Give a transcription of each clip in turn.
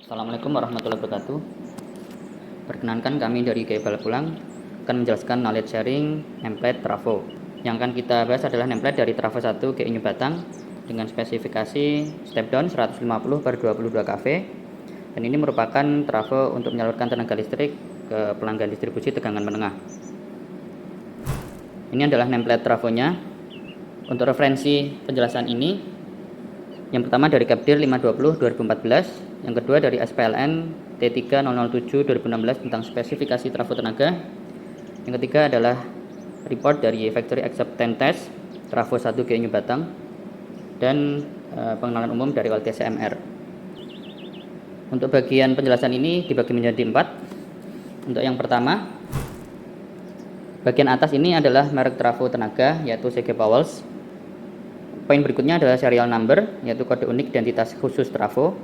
Assalamualaikum warahmatullahi wabarakatuh. Perkenankan kami dari Kebal Pulang akan menjelaskan knowledge sharing template Trafo. Yang akan kita bahas adalah template dari Trafo 1 GI New Batang dengan spesifikasi step down 150/22 kV. Dan ini merupakan trafo untuk menyalurkan tenaga listrik ke pelanggan distribusi tegangan menengah. Ini adalah template trafonya. Untuk referensi penjelasan ini, yang pertama dari Capdir 520 2014, yang kedua dari SPLN T3007 2016 tentang spesifikasi trafo tenaga, yang ketiga adalah report dari Factory Acceptance Test Trafo 1 GI New Batang, dan pengenalan umum dari LTCMR. Untuk bagian penjelasan ini dibagi menjadi 4. Untuk yang pertama, bagian atas ini adalah merek trafo tenaga, yaitu CG Powell's. Poin berikutnya adalah serial number, yaitu kode unik identitas khusus trafo.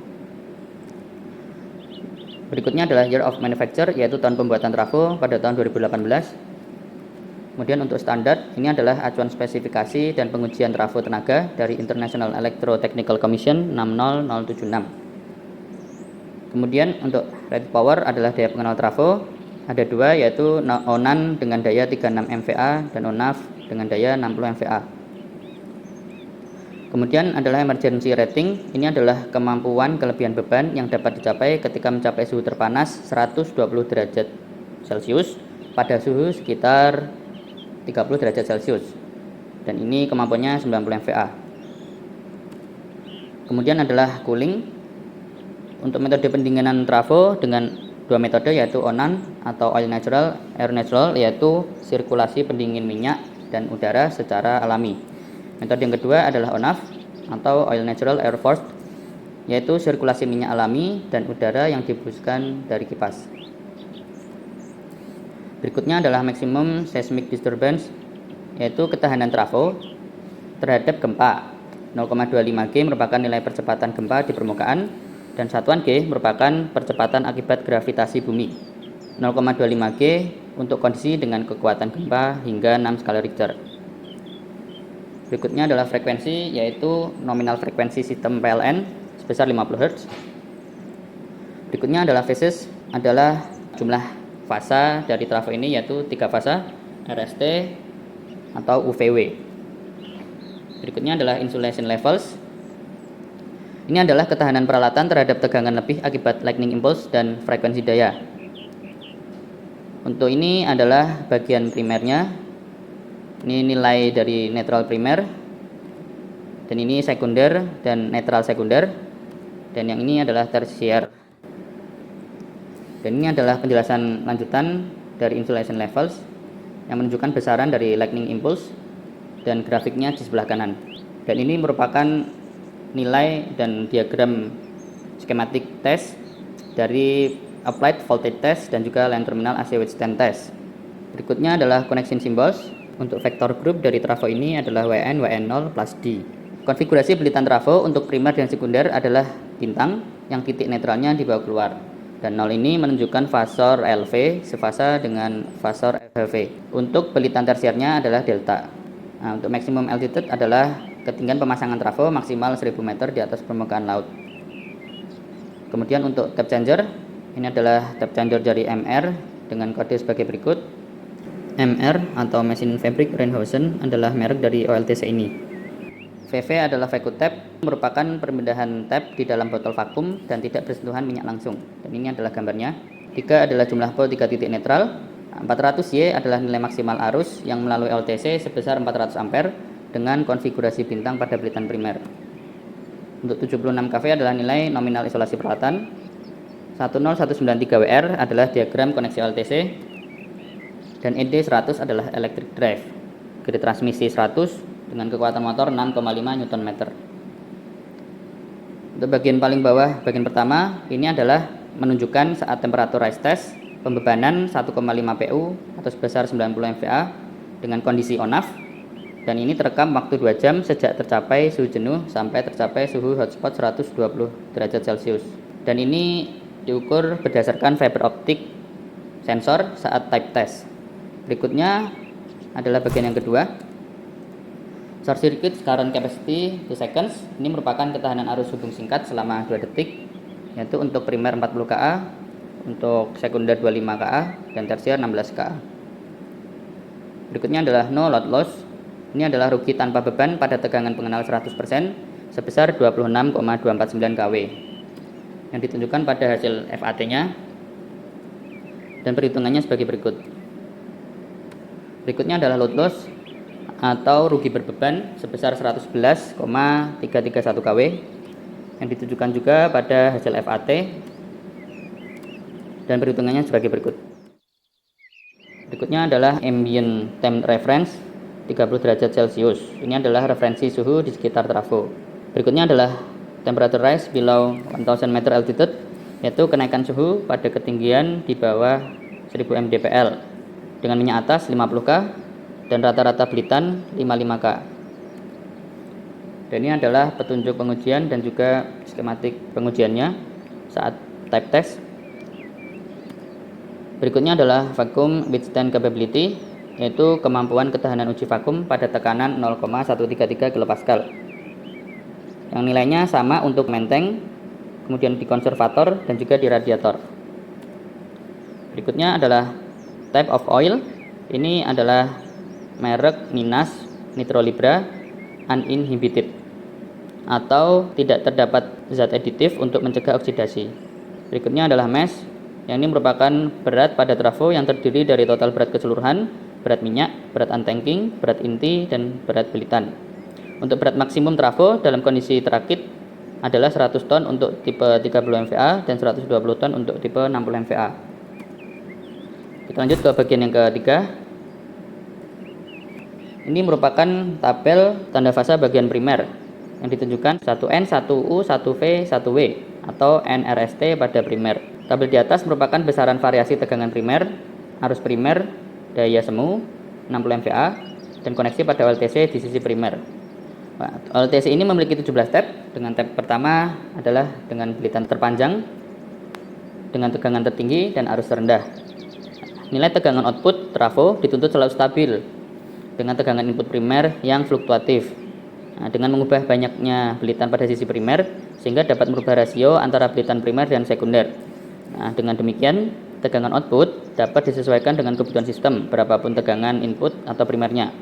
Berikutnya adalah year of manufacture, yaitu tahun pembuatan trafo pada tahun 2018. Kemudian untuk standar, ini adalah acuan spesifikasi dan pengujian trafo tenaga dari International Electrotechnical Commission 60076. Kemudian untuk rated power adalah daya pengenal trafo. Ada dua, yaitu ONAN dengan daya 36 MVA dan ONAF dengan daya 60 MVA. Kemudian adalah emergency rating. Ini adalah kemampuan kelebihan beban yang dapat dicapai ketika mencapai suhu terpanas 120 derajat Celcius pada suhu sekitar 30 derajat Celcius. Dan ini kemampuannya 90 MVA. Kemudian adalah cooling. Untuk metode pendinginan trafo dengan dua metode, yaitu ONAN atau oil natural, air natural, yaitu sirkulasi pendingin minyak dan udara secara alami. Metode yang kedua adalah ONAF atau Oil Natural Air Forced, yaitu sirkulasi minyak alami dan udara yang dihembuskan dari kipas. Berikutnya adalah maximum seismic disturbance, yaitu ketahanan trafo terhadap gempa. 0,25 G merupakan nilai percepatan gempa di permukaan, dan satuan G merupakan percepatan akibat gravitasi bumi. 0,25 G untuk kondisi dengan kekuatan gempa hingga 6 skala Richter. Berikutnya adalah frekuensi, yaitu nominal frekuensi sistem PLN sebesar 50 Hz. Berikutnya adalah phases, adalah jumlah fasa dari trafo ini, yaitu 3 fasa RST atau UVW. Berikutnya adalah insulation levels. Ini adalah ketahanan peralatan terhadap tegangan lebih akibat lightning impulse dan frekuensi daya. Untuk ini adalah bagian primernya. Ini nilai dari netral primer, dan ini sekunder dan netral sekunder, dan yang ini adalah tersier. Dan ini adalah penjelasan lanjutan dari insulation levels yang menunjukkan besaran dari lightning impulse, dan grafiknya di sebelah kanan. Dan ini merupakan nilai dan diagram schematic test dari applied voltage test dan juga line terminal AC withstand test. Berikutnya adalah connection symbols. Untuk vektor grup dari trafo ini adalah WN, WN0 plus D. Konfigurasi belitan trafo untuk primer dan sekunder adalah bintang yang titik netralnya dibawa keluar. Dan 0 ini menunjukkan fasor LV sefasa dengan fasor LHV. Untuk belitan tersiernya adalah delta. Nah, untuk maximum altitude adalah ketinggian pemasangan trafo maksimal 1000 meter di atas permukaan laut. Kemudian untuk tap changer, ini adalah tap changer dari MR dengan kode sebagai berikut. MR atau Machine Fabric Reinhausen adalah merek dari OLTC ini. VV adalah vacuum tap, merupakan perpindahan tap di dalam botol vakum dan tidak bersentuhan minyak langsung. Dan ini adalah gambarnya. 3 adalah jumlah pol 3 titik netral. 400Y adalah nilai maksimal arus yang melalui LTC sebesar 400 ampere dengan konfigurasi bintang pada belitan primer. Untuk 76 kV adalah nilai nominal isolasi peralatan. 10193WR adalah diagram koneksi LTC. Dan ED100 adalah electric drive. Grid transmisi 100 dengan kekuatan motor 6,5 Nm. Untuk bagian paling bawah, bagian pertama, ini adalah menunjukkan saat temperatur rise test, pembebanan 1,5 PU atau sebesar 90 MVA dengan kondisi on-off. Dan ini terekam waktu 2 jam sejak tercapai suhu jenuh sampai tercapai suhu hotspot 120 derajat Celcius. Dan ini diukur berdasarkan fiber optic sensor saat type test. Berikutnya adalah bagian yang kedua, short circuit current capacity 2 seconds. Ini merupakan ketahanan arus hubung singkat selama 2 detik. yaitu untuk primer 40 kA, untuk sekunder 25 kA, dan tersier 16 kA. Berikutnya adalah no load loss. Ini adalah rugi tanpa beban pada tegangan pengenal 100% sebesar 26,249 kW yang ditunjukkan pada hasil FAT-nya, dan perhitungannya sebagai berikut. Berikutnya adalah load loss atau rugi berbeban sebesar 111,331 kW yang ditunjukkan juga pada hasil FAT, dan perhitungannya sebagai berikut. Berikutnya adalah ambient time reference 30 derajat Celcius. Ini adalah referensi suhu di sekitar trafo. Berikutnya adalah temperature rise below 1000 meter altitude, yaitu kenaikan suhu pada ketinggian di bawah 1000 mdpl dengan minyak atas 50 K dan rata-rata belitan 55 K. Dan ini adalah petunjuk pengujian dan juga skematik pengujiannya saat type test. Berikutnya adalah vacuum withstand capability, yaitu kemampuan ketahanan uji vakum pada tekanan 0,133 kPa yang nilainya sama untuk menteng, kemudian di konservator dan juga di radiator. Berikutnya adalah type of oil. Ini adalah merek Minas Nitrolibra uninhibited, atau tidak terdapat zat aditif untuk mencegah oksidasi. Berikutnya adalah mesh, yang ini merupakan berat pada trafo yang terdiri dari total berat keseluruhan, berat minyak, berat untanking, berat inti, dan berat belitan. Untuk berat maksimum trafo dalam kondisi terakit adalah 100 ton untuk tipe 30 MVA dan 120 ton untuk tipe 60 MVA. Kita lanjut ke bagian yang ketiga. Ini merupakan tabel tanda fasa bagian primer yang ditunjukkan 1N, 1U, 1V, 1W atau NRST pada primer. Tabel di atas merupakan besaran variasi tegangan primer, arus primer, daya semu 60 MVA, dan koneksi pada OLTC di sisi primer. Nah, OLTC ini memiliki 17 tab. Dengan tab pertama adalah dengan belitan terpanjang, dengan tegangan tertinggi dan arus terendah. Nilai tegangan output trafo dituntut selalu stabil dengan tegangan input primer yang fluktuatif. Nah, dengan mengubah banyaknya belitan pada sisi primer sehingga dapat merubah rasio antara belitan primer dan sekunder. Nah, dengan demikian tegangan output dapat disesuaikan dengan kebutuhan sistem berapapun tegangan input atau primernya.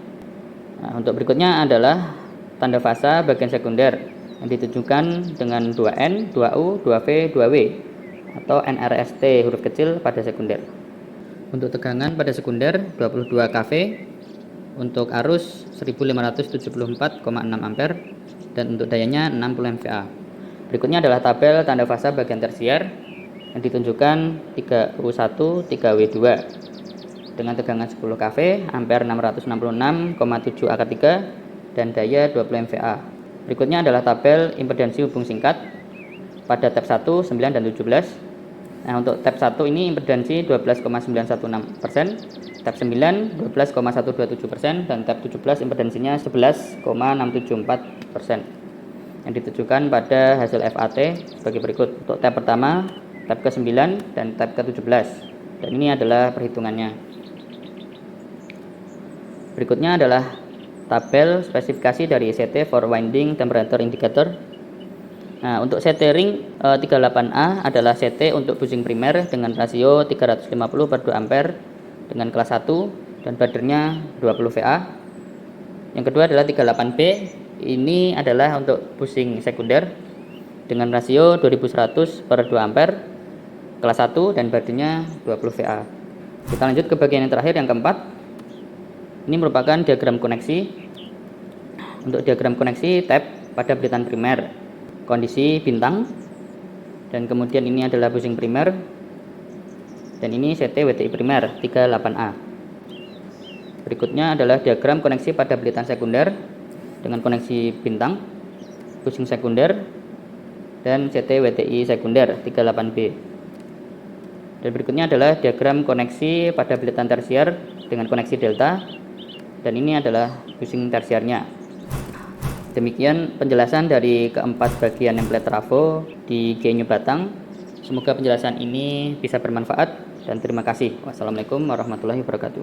Nah, untuk berikutnya adalah tanda fasa bagian sekunder yang ditunjukkan dengan 2N, 2U, 2V, 2W atau NRST huruf kecil pada sekunder. Untuk tegangan pada sekunder 22 kV, untuk arus 1574,6 ampere, dan untuk dayanya 60 MVA. Berikutnya adalah tabel tanda fasa bagian tersier yang ditunjukkan 3U1, 3W2 dengan tegangan 10 kV, ampere 666,7 akar 3, dan daya 20 MVA. Berikutnya adalah tabel impedansi hubung singkat pada tab 1, 9, dan 17. Nah, untuk tab 1 ini impedansi 12,916%, tab 9 12,127%, dan tab 17 impedansinya 11,674%. Yang ditujukan pada hasil FAT sebagai berikut. Untuk tab pertama, tab ke-9, dan tab ke-17. Dan ini adalah perhitungannya. Berikutnya adalah tabel spesifikasi dari CT for winding temperature indicator. Nah, untuk CT ring 38A adalah CT untuk bushing primer dengan rasio 350/2 ampere dengan kelas 1 dan badernya 20 VA. Yang kedua adalah 38B. Ini adalah untuk bushing sekunder dengan rasio 2100/2 ampere, kelas 1 dan badernya 20 VA. Kita lanjut ke bagian yang terakhir, yang keempat. Ini merupakan diagram koneksi. Untuk diagram koneksi tab pada belitan primer, kondisi bintang, dan kemudian ini adalah bushing primer, dan ini CT WTI primer 38A. Berikutnya adalah diagram koneksi pada belitan sekunder dengan koneksi bintang, bushing sekunder, dan CT WTI sekunder 38B. Dan berikutnya adalah diagram koneksi pada belitan tersier dengan koneksi delta, dan ini adalah bushing tersiernya. Demikian penjelasan dari keempat bagian template trafo di GNU Batang. Semoga penjelasan ini bisa bermanfaat, dan terima kasih. Wassalamualaikum warahmatullahi wabarakatuh.